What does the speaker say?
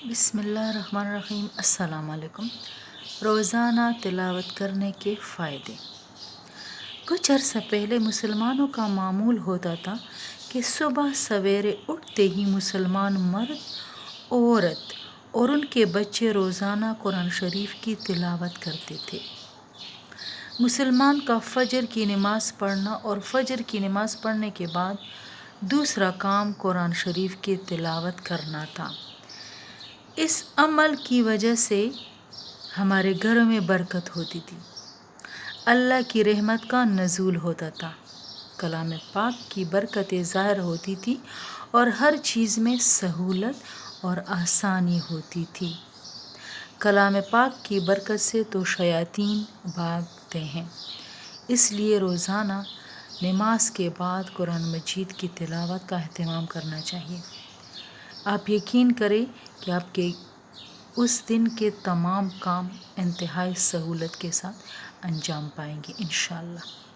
بسم اللہ الرحمن الرحیم۔ السلام علیکم۔ روزانہ تلاوت کرنے کے فائدے۔ کچھ عرصہ پہلے مسلمانوں کا معمول ہوتا تھا کہ صبح سویرے اٹھتے ہی مسلمان مرد، عورت اور ان کے بچے روزانہ قرآن شریف کی تلاوت کرتے تھے۔ مسلمان کا فجر کی نماز پڑھنا اور فجر کی نماز پڑھنے کے بعد دوسرا کام قرآن شریف کی تلاوت کرنا تھا۔ اس عمل کی وجہ سے ہمارے گھروں میں برکت ہوتی تھی، اللہ کی رحمت کا نزول ہوتا تھا، کلام پاک کی برکتیں ظاہر ہوتی تھی اور ہر چیز میں سہولت اور آسانی ہوتی تھی۔ کلام پاک کی برکت سے تو شیاطین بھاگتے ہیں، اس لیے روزانہ نماز کے بعد قرآن مجید کی تلاوت کا اہتمام کرنا چاہیے۔ آپ یقین کریں کہ آپ کے اس دن کے تمام کام انتہائی سہولت کے ساتھ انجام پائیں گے انشاءاللہ۔